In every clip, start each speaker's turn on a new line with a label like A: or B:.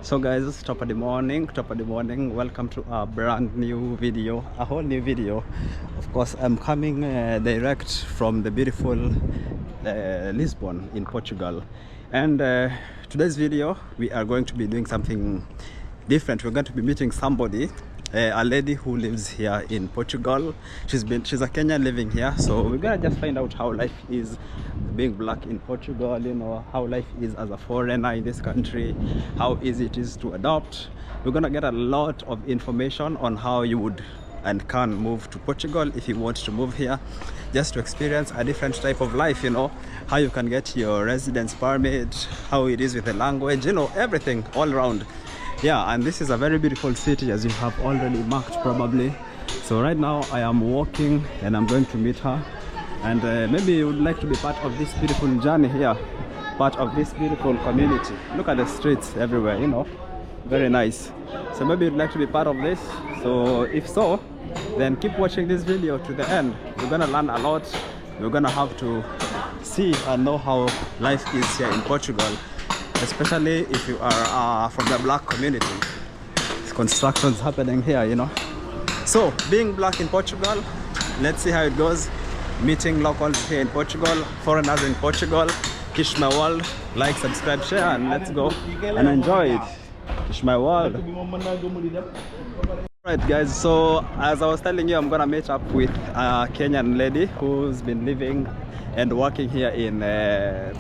A: So guys, top of the morning, welcome to a brand new video, a whole new video. Of course, I'm coming direct from the beautiful Lisbon in Portugal. And today's video, we are going to be doing something different. We're going to be meeting somebody, a lady who lives here in Portugal. She's a Kenyan living here, so we're gonna just find out how life is being black in Portugal, you know, how life is as a foreigner in this country, how easy it is to adopt. We're gonna get a lot of information on how you would and can move to Portugal if you want to move here, just to experience a different type of life, you know, how you can get your residence permit, how it is with the language, you know, everything all around. Yeah, and this is a very beautiful city, as you have already marked probably. So right now I am walking and I'm going to meet her, and maybe you would like to be part of this beautiful journey here, part of this beautiful community. Look at the streets everywhere, you know, very nice. So maybe you'd like to be part of this. So if so, then keep watching this video to the end. We're gonna learn a lot. We're gonna have to see and know how life is here in Portugal, especially if you are from the black community. Constructions happening here, you know. So being black in Portugal, let's see how it goes. Meeting locals here in Portugal, foreigners in Portugal. Kish my world. Like, subscribe, share, and let's go and enjoy it. Kish my world. Right guys, so as I was telling you, I'm gonna meet up with a Kenyan lady who's been living and working here in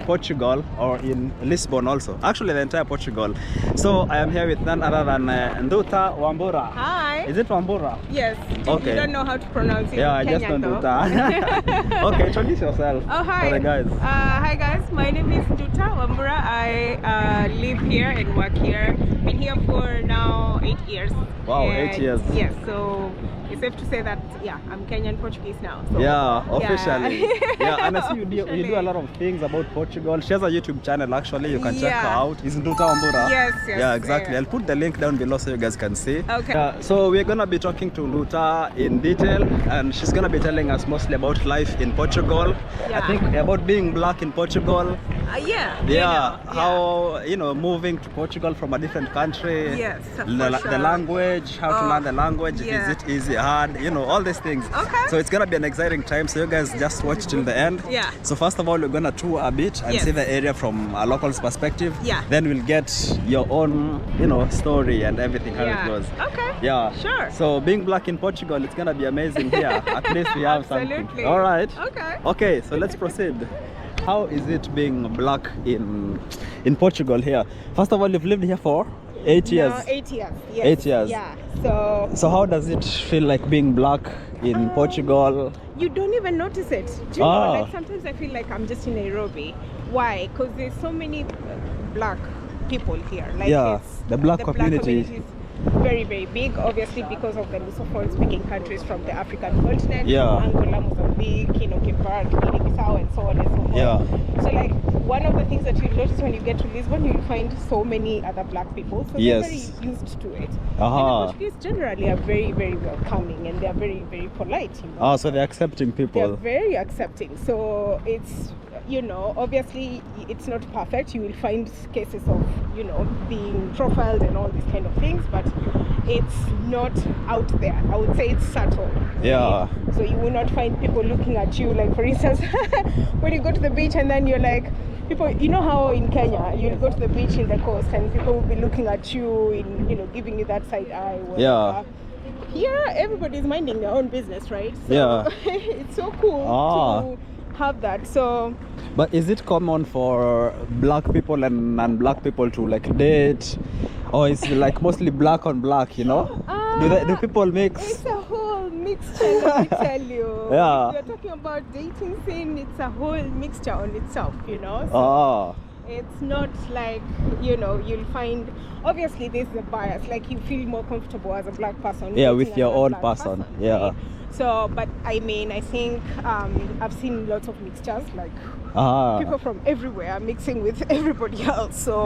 A: Portugal, or in Lisbon also, actually the entire Portugal. So I am here with none other than Nduta Wambura.
B: Hi.
A: Is it Wambura?
B: Yes.
A: Okay.
B: You don't know how to pronounce it.
A: Yeah, I
B: Kenyan,
A: just know Nduta. Okay, introduce yourself.
B: Oh, hi.
A: For the guys.
B: Hi guys, my name is Nduta Wambura. I live here and work here. Been here for now 8 years.
A: Wow,
B: and
A: 8 years.
B: Yes, so it's safe to say that, yeah, I'm Kenyan Portuguese now. So,
A: yeah, officially.
B: Yeah,
A: yeah, and I see you do a lot of things about Portugal. She has a YouTube channel actually, you can check her out. Is Nduta Wambura?
B: Yes, yes.
A: Yeah, exactly. I'll put the link down below so you guys can see.
B: Okay.
A: So we're gonna be talking to Nduta in detail, and she's gonna be telling us mostly about life in Portugal.
B: Yeah.
A: I think about being black in Portugal.
B: Yeah.
A: How, you know, moving to Portugal from a different country.
B: Yes,
A: the language, how to learn the language.
B: Yeah.
A: Is it easy, hard, you know, all these things.
B: Okay.
A: So it's gonna be an exciting time, so you guys just watch till the end.
B: Yeah.
A: So first of all, we're gonna tour a bit and see the area from a local's perspective.
B: Yeah.
A: Then we'll get your own, you know, story and everything, how it goes.
B: Okay.
A: Yeah.
B: Sure.
A: So being black in Portugal, it's gonna be amazing here. At least we have
B: Absolutely.
A: something. All right.
B: Okay.
A: Okay, so let's proceed. How is it being black in Portugal here? First of all, you've lived here for 8 years.
B: No, 8 years. Yes.
A: 8 years.
B: Yeah.
A: So how does it feel like being black in Portugal?
B: You don't even notice it. Do you know? Like sometimes I feel like I'm just in Nairobi. Why? Because there's so many black people here. Like
A: the black community
B: is very, very big, obviously because of the Lusophone speaking countries from the African continent.
A: Yeah.
B: Angola, Mozambique, you know, Cape Verde, Guinea-Bissau, and so on and so forth.
A: Yeah.
B: So like one of the things that you notice when you get to Lisbon, you'll find so many other black people. So they're very used to it. And the Portuguese generally are very, very welcoming, and they're very, very polite. You know?
A: So they're accepting people.
B: They're very accepting. So it's, you know, obviously it's not perfect. You will find cases of, you know, being profiled and all these kind of things, but it's not out there. I would say it's subtle.
A: Yeah.
B: So you will not find people looking at you, like for instance, when you go to the beach and then you're like, people, you know how in Kenya you'll go to the beach in the coast and people will be looking at you, in, you know, giving you that side eye. Whatever. Yeah. Here, everybody's minding their own business, right? So
A: yeah.
B: It's so cool to have that. So.
A: But is it common for black people and non-black people to like date, or is it like mostly black on black? You know, do people mix?
B: It's a whole mixture. Let me tell you.
A: Yeah.
B: If you're talking about dating scene, it's a whole mixture on itself. You know. So it's not like, you know, you'll find, obviously there's a bias, like you feel more comfortable as a black person.
A: Yeah, with your own person. Yeah.
B: Right? So, but I mean, I think I've seen lots of mixtures, like people from everywhere mixing with everybody else. So,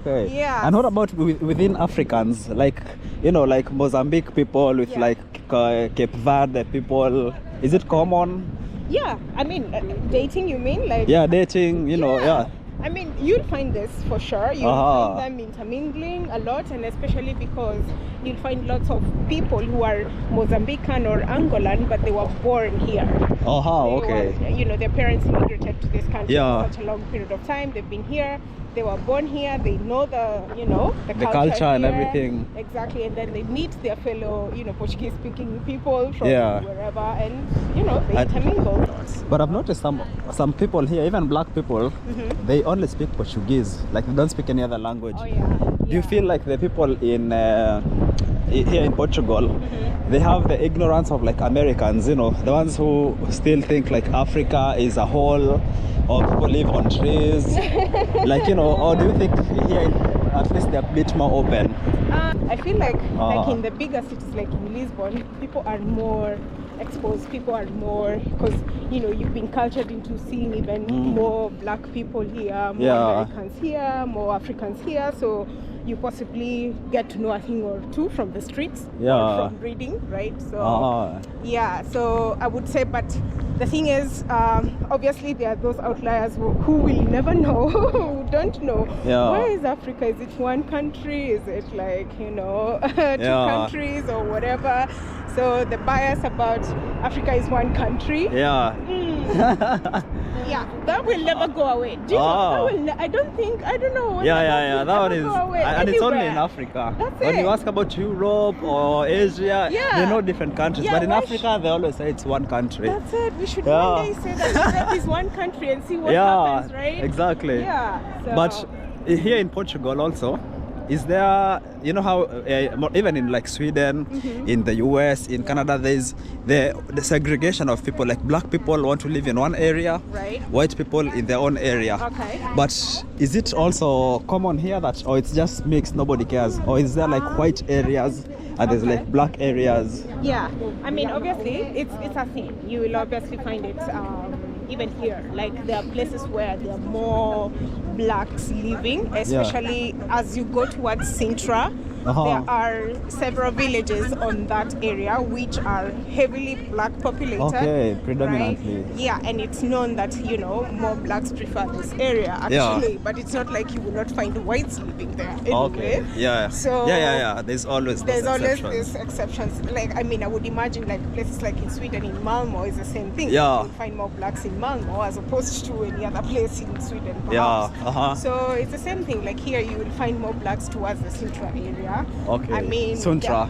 A: okay.
B: Yeah.
A: And what about within Africans, like, you know, like Mozambique people with like Cape Verde people? Is it common?
B: Yeah, I mean, dating, you mean? Like,
A: yeah, dating, you know, yeah.
B: I mean, you'll find this for sure. You'll find them intermingling a lot, and especially because you'll find lots of people who are Mozambican or Angolan, but they were born here.
A: Okay.
B: Their parents immigrated to this country for such a long period of time. They've been here. They were born here. They know the
A: culture and
B: here.
A: everything.
B: Exactly, and then they meet their fellow, Portuguese-speaking people from wherever, and they intermingle.
A: But I've noticed some people here, even black people, they only speak Portuguese. Like they don't speak any other language.
B: Oh yeah.
A: Do you feel like the people in here in Portugal, they have the ignorance of like Americans, the ones who still think like Africa is a whole, or people live on trees, or do you think here at least they're a bit more open?
B: I feel like in the bigger cities like in Lisbon, people are more exposed, people are more, because you've been cultured into seeing even more black people here, more Americans here, more Africans here, so you possibly get to know a thing or two from the streets, from reading, right? So so I would say, but the thing is, obviously there are those outliers who will never know, who don't know. Where is Africa? Is it one country? Is it like, two countries or whatever? So the bias about Africa is one country. That will never go away. Do you know? I don't know.
A: That one is, and it's only in
B: Anywhere.
A: Africa.
B: That's
A: when
B: it.
A: you ask about Europe or Asia, they know different countries. But in Africa, they always say it's one country.
B: That's it. We should one day say that Europe is one country and see what happens, right?
A: Exactly.
B: So.
A: But here in Portugal also, is there, how even in like Sweden, in the US, in Canada, there's the segregation of people, like black people want to live in one area, white people in their own area. But is it also common here that, or it's just mixed, nobody cares, or is there like white areas and there's like black areas?
B: I mean, obviously it's a thing. You will obviously find it even here, like there are places where there are more blacks living, especially as you go towards Sintra. There are several villages on that area which are heavily black populated.
A: Predominantly.
B: Right? And it's known that more blacks prefer this area actually, but it's not like you will not find whites living there anyway.
A: So there's always
B: these exceptions. Like, I mean, I would imagine like places like in Sweden, in Malmo is the same thing. You'll find more blacks in Malmo as opposed to any other place in Sweden perhaps. So it's the same thing. Like here you will find more blacks towards the Sintra area. I mean,
A: Sintra,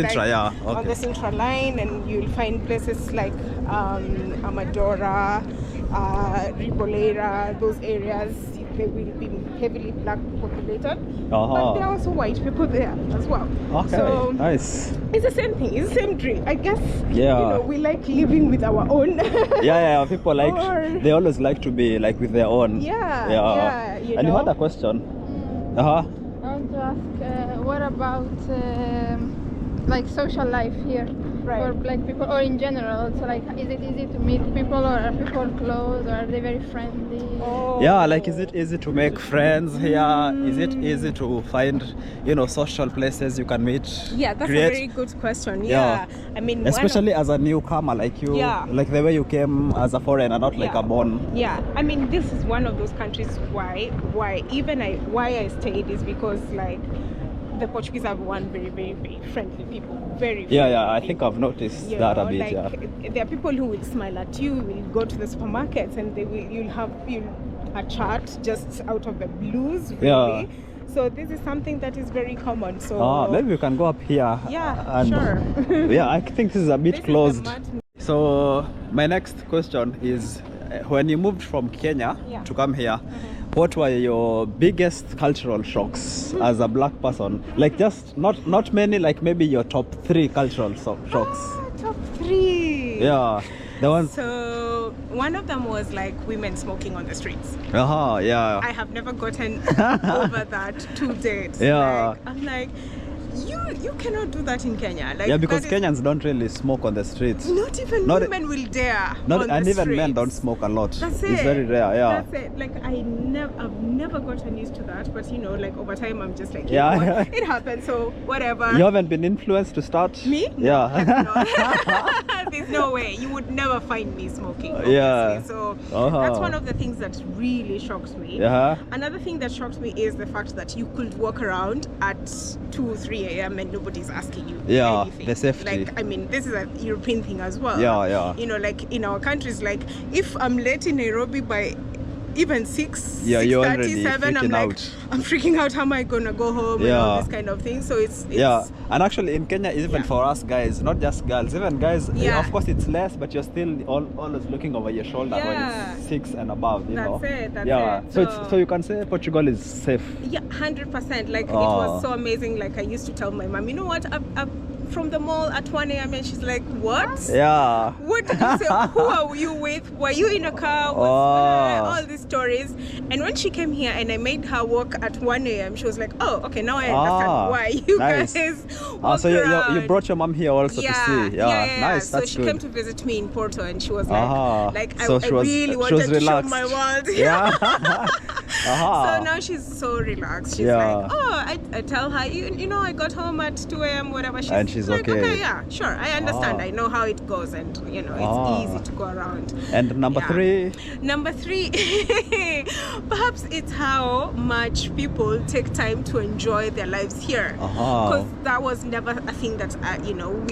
B: like on the Sintra line, and you'll find places like Amadora, Riboleira, those areas. They will be heavily black populated, but there are also white people there as well. So
A: nice.
B: It's the same thing. It's the same drill, I guess. We like living with our own.
A: People like they always like to be like with their own. And you had a question.
C: I want to ask, what about like social life here for black people, or in general? So like, is it easy to meet people, or are people close, or are they very friendly?
A: Like, is it easy to make friends here? Is it easy to find, social places you can meet?
B: That's a very good question. I mean,
A: especially as a newcomer, like you, like the way you came as a foreigner, not like a born.
B: I mean, this is one of those countries why I stayed is because like the Portuguese have one very, very, very friendly people. Very
A: I think I've noticed that a bit.
B: Like, there are people who will smile at you, will go to the supermarkets, and you'll have a chat just out of the blues, really. So this is something that is very common. So
A: maybe we can go up here.
B: Sure.
A: I think this is a bit closed. So my next question is, when you moved from Kenya to come here, what were your biggest cultural shocks as a black person? Like, just not many, like maybe your top 3 cultural shocks.
B: Top 3.
A: The ones.
B: So one of them was like women smoking on the streets.
A: I
B: have never gotten over that to date. I'm like, you cannot do that in Kenya. Like,
A: yeah, because Kenyans don't really smoke on the streets.
B: Not even women will dare.
A: And even men don't smoke a lot.
B: That's it.
A: It's very rare. Yeah.
B: That's it. Like I've never gotten used to that, but you know, like over time, I'm just like,
A: yeah,
B: it happens. So whatever.
A: You haven't been influenced to start?
B: Me?
A: Yeah.
B: No. There's no way. You would never find me smoking. Obviously.
A: Yeah.
B: So that's one of the things that really shocks me. Another thing that shocks me is the fact that you could walk around at 2-3 a.m. and nobody's asking you anything.
A: The safety.
B: Like, I mean, this is a European thing as well.
A: Yeah.
B: You know, like in our countries, like if I'm late in Nairobi by even 6:37, I'm like,
A: out.
B: I'm freaking out. How am I gonna go home? And all this kind of thing. So it's
A: and actually in Kenya, even for us guys, not just girls, even guys, of course it's less, but you're still always looking over your shoulder when it's 6 and above.
B: That's it.
A: So you can say Portugal is safe.
B: Yeah, 100%. Like it was so amazing. Like I used to tell my mom, you know what? From the mall at 1 a.m. and she's like, what?
A: Yeah.
B: What did you say? Who are you with? Were you in a car? All these stories. And when she came here and I made her walk at 1 a.m., she was like, oh, okay, now I understand why you guys
A: so you brought your mom here also to see.
B: Yeah.
A: Nice.
B: So
A: that's
B: she
A: good.
B: came to visit me in Porto and she was like, I really
A: she
B: wanted
A: was
B: to show
A: relaxed.
B: my world.
A: Yeah.
B: So now she's so relaxed. She's like, I tell her, you know, I got home at 2 a.m. whatever.
A: She's
B: like,
A: okay.
B: Yeah, sure, I understand. I know how it goes, and you know, it's easy to go around.
A: And number three,
B: perhaps it's how much people take time to enjoy their lives here, because that was never a thing that you know,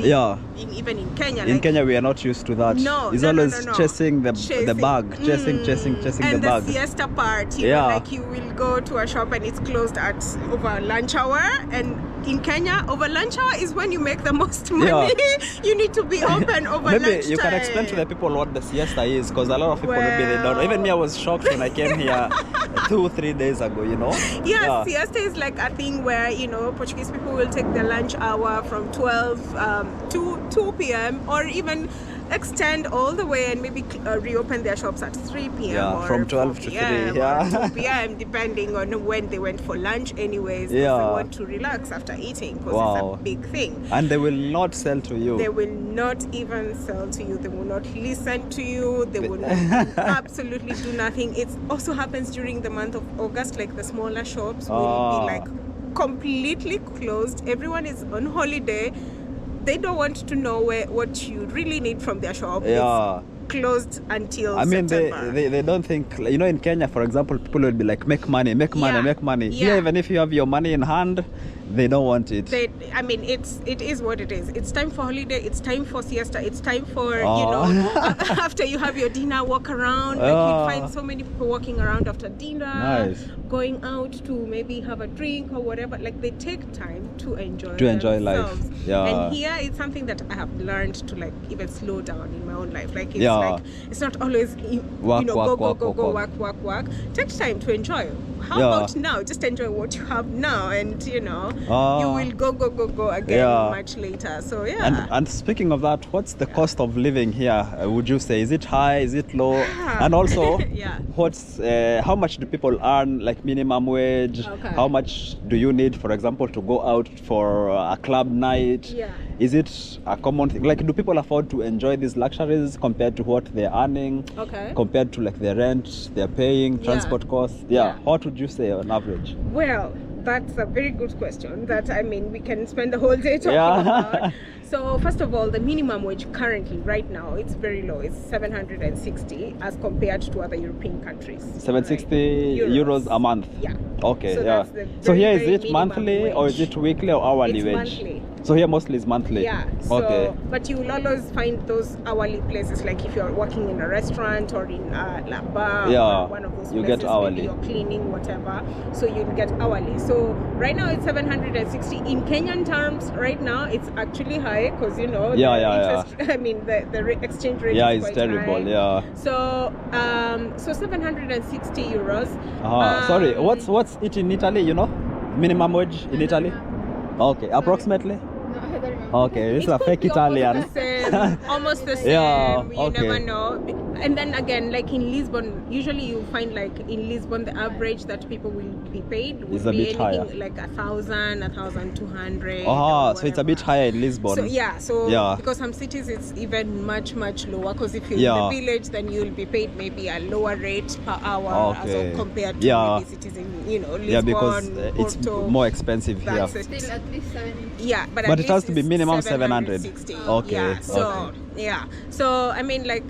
B: even in Kenya.
A: In Kenya, we are not used to that. It's always chasing the bag, chasing
B: and
A: the bag.
B: The siesta part, you know, like you will go to a shop and it's closed at over lunch hour, and in Kenya, over lunch hour is when you make the most money. You need to be open over lunch
A: Maybe you can explain to the people what the siesta is, because a lot of people maybe they don't. Even me, I was shocked when I came here 2-3 days ago, you know.
B: Siesta is like a thing where, you know, Portuguese people will take their lunch hour from 12 to 2 p.m. or even extend all the way and maybe reopen their shops at 3 p.m. or
A: from 12 to 3
B: or 2 p.m. depending on when they went for lunch anyways, because they want to relax after eating, because it's a big thing.
A: And they will not sell to you.
B: They will not even sell to you. They will not listen to you. They will absolutely do nothing. It also happens during the month of August, like the smaller shops will be like completely closed. Everyone is on holiday. They don't want to know what you really need from their shop. It's closed until September.
A: They don't think, you know, in Kenya, for example, people will be like, make money. Here, even if you have your money in hand, they don't want it.
B: It is what it is. It's time for holiday. It's time for siesta. It's time for, you know, after you have your dinner, walk around. Like you find so many people walking around after dinner, going out to maybe have a drink or whatever. Like they take time to enjoy
A: life.
B: And here it's something that I have learned to like even slow down in my own life. Like it's like it's not always work. Take time to enjoy. How about now? Just enjoy what you have now, and you know, you will go again much later. So
A: And speaking of that, what's the cost of living here? Would you say, is it high? Is it low? And also, what's how much do people earn? Like minimum wage? How much do you need, for example, to go out for a club night? Is it a common thing? Like, do people afford to enjoy these luxuries compared to what they're earning? Compared to like their rent, they're paying, transport costs? What would you say on average?
B: Well, that's a very good question that, I mean, we can spend the whole day talking about. So first of all, the minimum wage currently, right now, it's very low. It's 760 as compared to other European countries.
A: 760 euros a month?
B: Yeah.
A: Okay,
B: so that's the
A: so here is
B: very
A: it monthly
B: wage.
A: Or is it weekly or hourly wage?
B: Monthly.
A: So here mostly is monthly?
B: Yeah. So, but you will always find those hourly places, like if you're working in a restaurant or in a bar or one of those
A: you
B: places,
A: get hourly.
B: maybe you're cleaning, whatever, so you'll get hourly. So right now it's 760. In Kenyan terms, right now it's actually high, because you know interest, I mean the exchange rate is quite
A: terrible
B: high. So 760 euros.
A: Sorry, what's it in Italy, you know? Minimum wage in Italy? Okay, approximately?
C: No, I don't remember.
A: Okay, this is a fake Italian.
B: Almost the same. You never know. and then again, like in Lisbon, usually you find like in Lisbon the average that people will be paid would
A: Is a
B: be
A: bit higher.
B: anything like 1,000, 1,200.
A: Oh,
B: or
A: so it's a
B: whatever.
A: bit higher in Lisbon.
B: So yeah, so
A: Yeah.
B: because some cities it's even much lower. Because if you're
A: Yeah.
B: in the village, then you'll be paid maybe a lower rate per hour
A: Okay.
B: as compared to
A: Yeah.
B: maybe cities in Lisbon,
A: Yeah, because it's
B: Porto.
A: more expensive here.
B: That's it.
C: Still at least 70.
B: Yeah, but
A: But
B: at
A: it has
B: least
A: to be
B: it's
A: minimum 700.
B: 760.
A: Okay,
B: Yeah. So
A: okay.
B: yeah. So I mean, like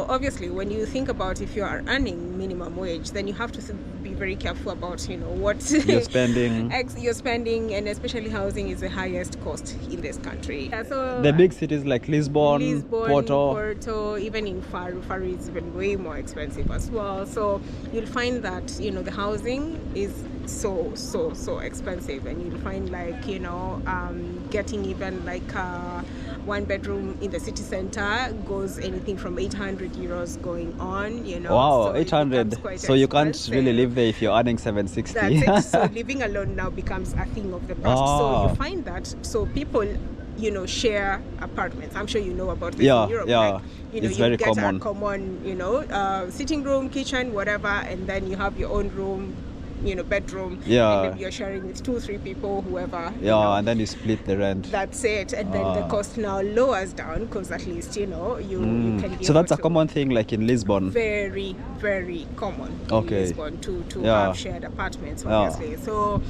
B: obviously, when you think about if you are earning minimum wage, then you have to be very careful about what
A: You're spending.
B: you're spending, and especially housing is the highest cost in this country. Yeah, so
A: The big cities like Lisbon, Porto.
B: even in Faru is even way more expensive as well. So you'll find that the housing is so expensive, and you'll find like getting even like one bedroom in the city center goes anything from 800 euros going on.
A: Wow,
B: so it
A: 800.
B: becomes quite
A: So you can't
B: expensive.
A: really live there if you're earning 760.
B: That's it. So living alone now becomes a thing of the past. So
A: Ah.
B: you find that people share apartments. I'm sure you know about this
A: Yeah,
B: in Europe.
A: yeah.
B: Like,
A: It's
B: you
A: very
B: get
A: common.
B: a common sitting room, kitchen, whatever, and then you have your own room, bedroom.
A: Yeah.
B: And then you're sharing with 2-3 people, whoever.
A: Yeah, and then you split the rent.
B: That's it. And then the cost now lowers down because at least you can be
A: So that's a
B: able to-
A: common thing like in Lisbon.
B: very common
A: Okay.
B: in Lisbon to
A: Yeah.
B: have shared apartments,
A: Yeah.
B: obviously. So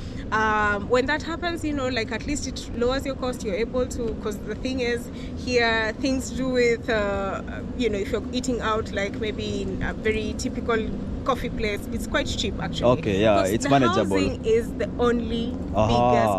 B: when that happens, like at least it lowers your cost. You're able to, because the thing is here, things to do with if you're eating out, like maybe in a very typical coffee place, it's quite cheap actually.
A: Okay, yeah,
B: Because
A: it's
B: the
A: manageable.
B: housing is the only
A: Aha.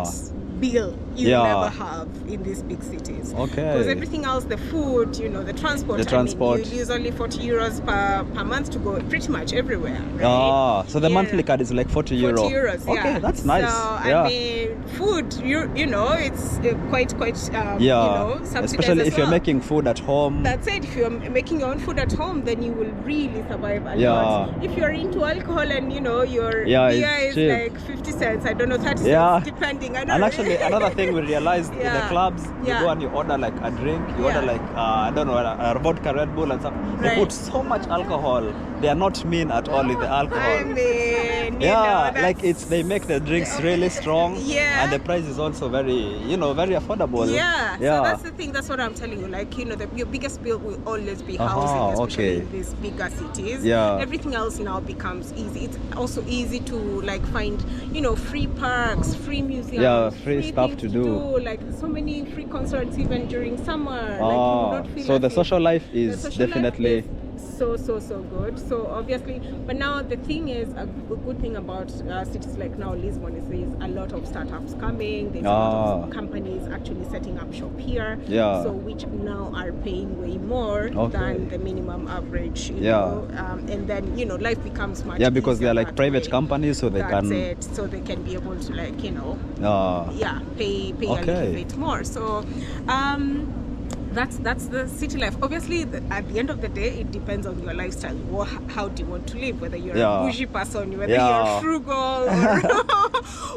B: biggest bill you
A: Yeah.
B: never have in these big cities.
A: Okay.
B: Because everything else, the food, the transport.
A: The transport.
B: I mean, you use only 40 euros per month to go pretty much everywhere. Right?
A: Ah, so the
B: Yeah.
A: monthly card is like 40 euro.
B: 40 euros, yeah.
A: Okay, that's nice.
B: So,
A: Yeah.
B: I mean, food, it's quite
A: Yeah,
B: subsidized
A: especially
B: as
A: if you're
B: well.
A: making food at home.
B: That's it. If you're making your own food at home, then you will really survive a
A: Yeah.
B: lot. If you're into alcohol and your
A: Yeah,
B: beer
A: it's
B: is
A: cheap.
B: like 50 cents, I don't know, 30
A: Yeah.
B: cents, depending. I don't
A: And
B: know.
A: actually, another thing we realized in the
B: Yeah.
A: clubs, you
B: Yeah.
A: go and you order like a drink, you
B: Yeah.
A: order like, I don't know, a vodka, Red Bull and stuff. They
B: Right.
A: put so much alcohol. They are not mean at all with the alcohol.
B: I mean,
A: Yeah, like
B: that's-
A: they make the drinks really strong.
B: Yeah.
A: And the price is also very, very affordable.
B: Yeah,
A: Yeah.
B: so that's the thing. That's what I'm telling you. Like, your biggest bill will always be
A: Aha,
B: housing, especially
A: okay.
B: in these bigger cities.
A: Yeah.
B: Everything else now becomes easy. It's also easy to like find, free parks, free museums,
A: Yeah, free stuff
B: things
A: to do.
B: Like so many free concerts even during summer. Like, you
A: Ah,
B: will not feel
A: so
B: like
A: the
B: it.
A: social life
B: The
A: is
B: social life
A: definitely.
B: is so good. So obviously, but now the thing is, a good thing about cities like now Lisbon is there's a lot of startups coming. There's a lot of companies actually setting up shop here.
A: Yeah.
B: So which now are paying way more
A: Okay.
B: than the minimum average.
A: Yeah.
B: And then life becomes much.
A: Yeah, because
B: easier
A: they're like
B: that
A: private
B: way.
A: companies, so they
B: That's
A: can.
B: it. So they can be able to like
A: Ah,
B: pay a
A: Okay.
B: little bit more. So that's the city life. Obviously, at the end of the day, it depends on your lifestyle. How do you want to live? Whether you're
A: Yeah.
B: a bougie person, whether
A: Yeah.
B: you're frugal,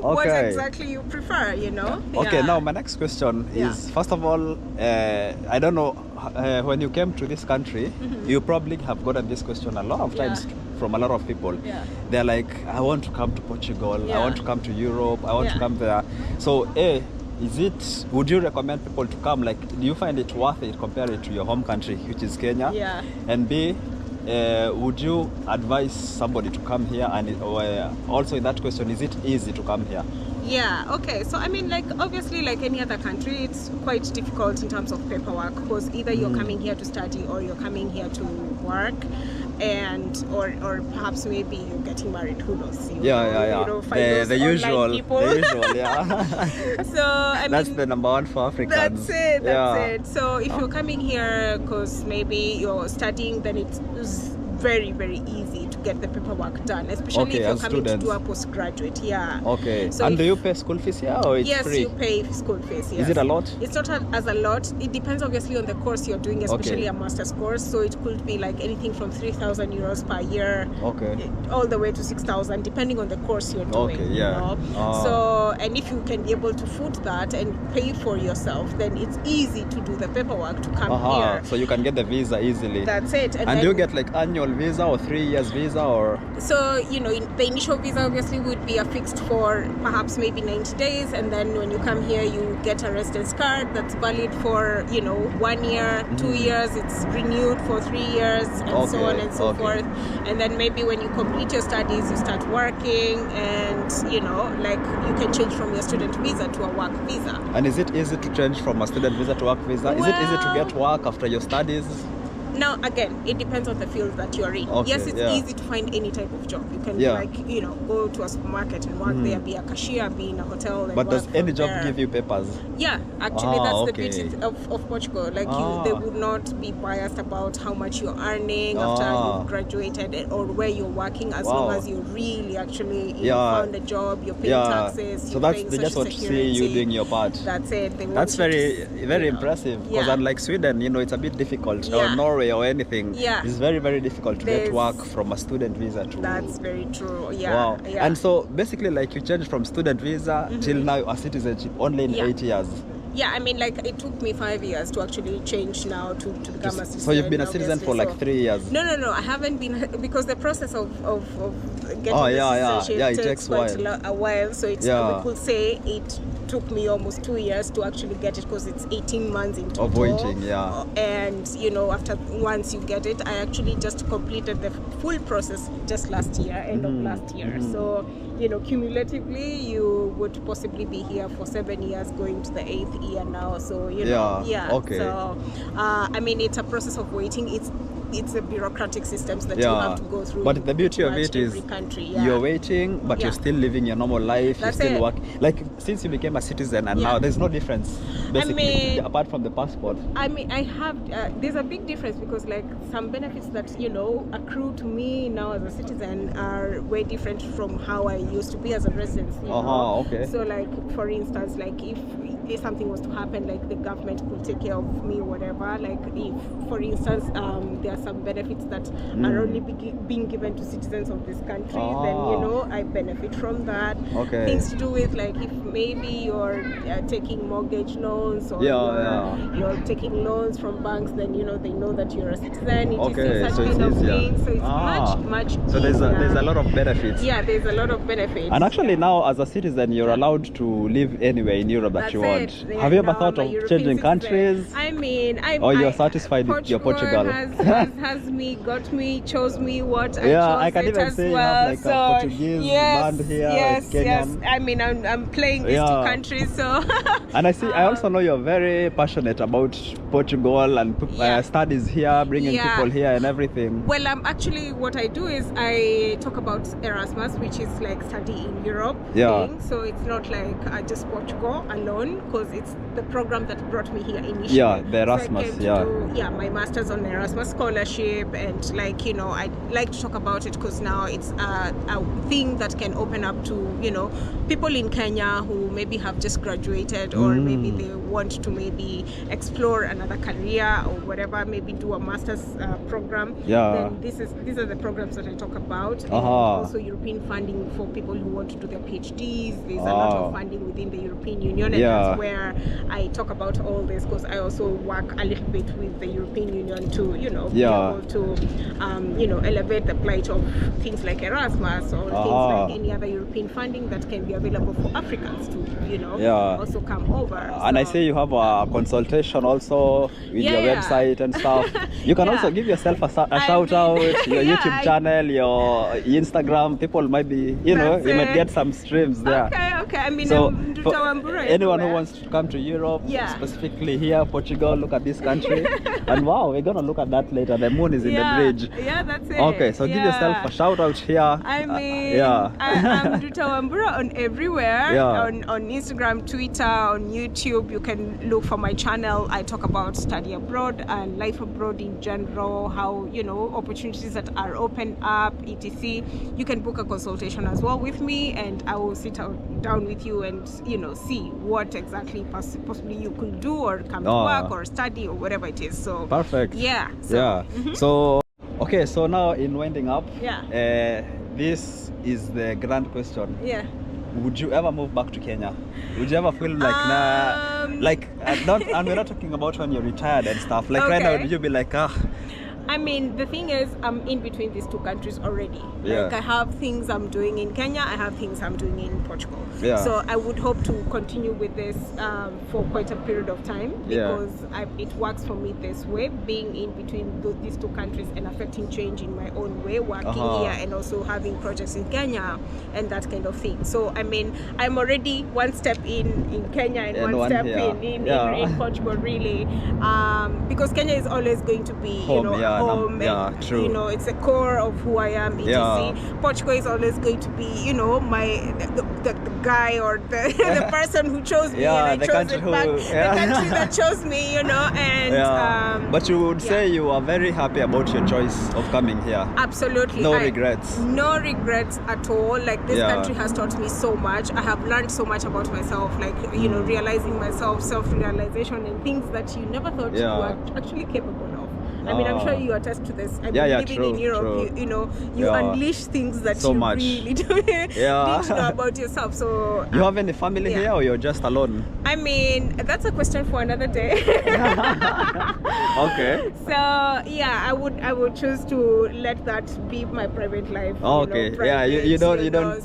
B: or what
A: Okay.
B: exactly you prefer.
A: Okay,
B: Yeah.
A: now my next question
B: Yeah.
A: is, first of all, I don't know, when you came to this country, you probably have gotten this question a lot of times
B: Yeah.
A: from a lot of people.
B: Yeah.
A: They're like, I want to come to Portugal, I
B: Yeah.
A: want to come to Europe, I want to
B: Yeah.
A: come there. So, would you recommend people to come? Like, do you find it worth it compared to your home country, which is Kenya?
B: Yeah.
A: And B, would you advise somebody to come here? And also in that question, is it easy to come here?
B: Yeah, okay. So, I mean, like, obviously, like any other country, it's quite difficult in terms of paperwork because either you're coming here to study or you're coming here to work, and or perhaps maybe you're getting married. Who knows?
A: Yeah.
B: You know, find those
A: The
B: online
A: usual,
B: people.
A: the usual, yeah.
B: So, I
A: That's
B: mean,
A: the number one for Africans.
B: that's it.
A: Yeah.
B: That's it. So, if you're coming here because maybe you're studying, then it's very easy to get the paperwork done, especially
A: Okay,
B: if you're
A: as
B: coming
A: students.
B: to do a postgraduate. Yeah.
A: Okay.
B: So
A: And
B: if-
A: do you pay school fees here or it's
B: Yes,
A: free?
B: you pay school fees. Yes.
A: Is it a lot?
B: It's not as a lot. It depends obviously on the course you're doing, especially
A: Okay.
B: a master's course. So it could be like anything from 3,000 euros per year,
A: Okay.
B: all the way to 6,000, depending on the course you're doing.
A: Okay, yeah. Ah.
B: So and if you can be able to foot that and pay for yourself, then it's easy to do the paperwork to come here.
A: So you can get the visa easily.
B: That's it.
A: And do you get like annual visa or 3 years visa or?
B: So, you know, the initial visa obviously would be affixed for perhaps maybe 90 days. And then when you come here, you get a residence card that's valid for, you know, 1 year, 2 years. It's renewed for 3 years and so on and so forth. And then maybe when you complete your studies, you start working and, you know, like you can change from your student visa to a work visa.
A: And is it easy to change from a student visa to work visa? Is it easy to get work after your studies?
B: Now, again, it depends on the field that you're in. Yes, it's easy to find any type of job. You can, like, you know, go to a supermarket and work there, be a cashier, be in a hotel. And
A: but does any job give you papers?
B: Yeah, actually, that's the beauty of Portugal. Like, they would not be biased about how much you're earning after you've graduated or where you're working, as long as you really actually found a job, you're paying taxes.
A: So that's they just want to see you doing your part.
B: That's it.
A: That's very impressive. Because unlike Sweden, you know, it's a bit difficult. Or Norway or anything, it's very, very difficult to get work from a student visa to.
B: That's very true.
A: Wow. And so basically, like, you changed from student visa till now a citizenship only in 8 years.
B: Yeah, I mean, like, it took me 5 years to actually change now to become a citizen.
A: So you've been a citizen for like 3 years?
B: No, I haven't been, because the process of getting citizenship takes quite a while. So it's, we could say it took me almost 2 years to actually get it, because it's 18 months in total.
A: Of waiting,
B: And, you know, once you get it, I actually just completed the full process just last year, end of last year. So, you know, cumulatively, you would possibly be here for 7 years, going to the 8th year now. So, you know, So, I mean, it's a process of waiting. It's the bureaucratic systems that you have to go through.
A: But the beauty of it is you're waiting, but you're still living your normal life. You're still working. Like, since you became a citizen and now there's no difference, basically, apart from the passport.
B: I mean, I have, there's a big difference, because like some benefits that, you know, accrue to me now as a citizen are way different from how I used to be as a resident. You know? So like, for instance, like if something was to happen, like the government could take care of me or whatever. Like if, for instance, there are some benefits that are only being given to citizens of this country, then, you know, I benefit from that. Things to do with, like, if maybe you're taking mortgage loans or you're taking loans from banks, then, you know, they know that you're a citizen. Such kind of thing. So it's much
A: so there's a lot of benefits.
B: Yeah, there's a lot of benefits.
A: And actually now, as a citizen, you're allowed to live anywhere in Europe that you want. Have you ever thought of changing countries?
B: I mean,
A: or you're satisfied with your Portugal?
B: has me, got me, chose me what I chose.
A: I can even say you have like a Portuguese band here, Kenyan.
B: I mean, I'm playing these two countries, so.
A: And I also know you're very passionate about Portugal and studies here, bringing people here and everything.
B: Well, actually, what I do is I talk about Erasmus, which is like study in Europe thing. So it's not like just Portugal alone, because it's the program that brought me here initially.
A: Yeah, the Erasmus,
B: so do, my master's on Erasmus scholarship, and like, you know, I like to talk about it because now it's a thing that can open up to, you know, people in Kenya who maybe have just graduated, or maybe they want to maybe explore another career or whatever, maybe do a master's program. Then these are the programs that I talk about. And also European funding for people who want to do their PhDs. There's a lot of funding within the European Union, and that's where I talk about all this, because I also work a little bit with the European Union to, you know, be able to, you know, elevate the plight of things like Erasmus or things like any other European funding that can be available for Africans to, you know, also come over.
A: And I see you have a consultation also with your website and stuff. You can also give yourself a shout out, your YouTube channel, your Instagram. People might be, you know, you might get some streams there.
B: Okay. I mean,
A: so for anyone who wants to come to Europe, specifically here, Portugal, look at this country. And wow, we're gonna look at that later. The moon is in the bridge.
B: Yeah, that's it.
A: Okay, so give yourself a shout out here.
B: I mean, I'm Duta Wambura on everywhere. On Instagram, Twitter, on YouTube. You can look for my channel. I talk about study abroad and life abroad in general, how, you know, opportunities that are open up, etc. You can book a consultation as well with me, and I will sit down with you and, you know, see what exactly possibly you could do, or come to work or study or whatever it is. So
A: perfect.
B: So,
A: so okay, so now in winding up, this is the grand question. would you ever move back to Kenya? Would you ever feel like not, and we're not talking about when you're retired and stuff. Like right now, would you be like,
B: I mean, the thing is, I'm in between these two countries already.
A: Yeah.
B: Like, I have things I'm doing in Kenya, I have things I'm doing in Portugal.
A: Yeah.
B: So I would hope to continue with this for quite a period of time, because it works for me this way, being in between these two countries and affecting change in my own way, working here and also having projects in Kenya and that kind of thing. So, I mean, I'm already one step in Kenya and one step in Portugal, really. Because Kenya is always going to be,
A: home,
B: home, and
A: true.
B: You know, it's the core of who I am. Portugal is always going to be, you know, the guy or the person who chose me, and I chose it back. The country that chose me, you know, and
A: but you would say you are very happy about your choice of coming here.
B: Absolutely.
A: No regrets.
B: No regrets at all. Like, this country has taught me so much. I have learned so much about myself, like, you know, realizing myself, self-realization, and things that you never thought you were actually capable of. I mean, I'm sure you attest to this. I mean, living in Europe, you know, you unleash things that you really didn't know about yourself. So,
A: you have any family here, or you're just alone?
B: I mean, that's a question for another day.
A: Okay.
B: So yeah, I would choose to let that be my private life.
A: Okay. You don't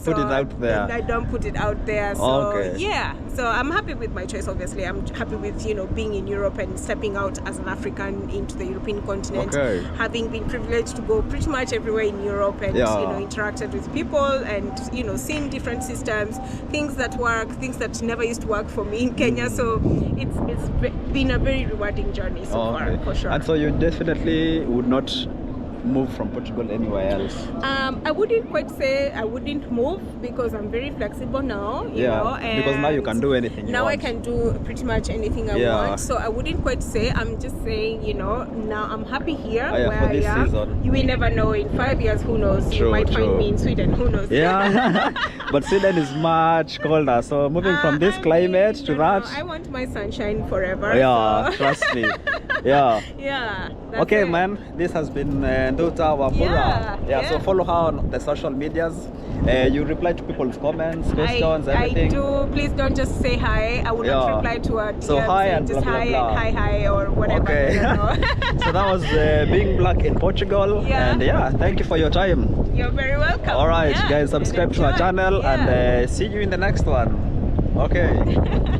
A: put it out there.
B: I don't put it out there. So yeah. So I'm happy with my choice. Obviously, I'm happy with, you know, being in Europe and stepping out as an African into the European continent. Having been privileged to go pretty much everywhere in Europe and you know, interacted with people and, you know, seeing different systems, things that work, things that never used to work for me in Kenya. So it's been a very rewarding journey so far, for sure.
A: And so you definitely would not move from Portugal anywhere else?
B: I wouldn't quite say I wouldn't move, because I'm very flexible now, you know, and
A: because now you can do anything you want.
B: I can do pretty much anything I want, so I wouldn't quite say. I'm just saying, you know, now I'm happy here where I am. Season. You will never know, in 5 years, who knows, you might find me in Sweden, who knows.
A: But Sweden is much colder, so moving from this climate to that,
B: I want my sunshine forever.
A: Trust me. Okay, man, this has been Nduta Wambura. So follow her on the social medias. You reply to people's comments, questions, everything.
B: I do. Please don't just say hi. I will not reply to a DM.
A: So hi and
B: just
A: blah, blah,
B: hi
A: blah.
B: and hi or whatever.
A: Okay. So that was Being Black in Portugal. And thank you for your time.
B: You're very welcome.
A: Alright, guys, subscribe to our channel and see you in the next one. Okay.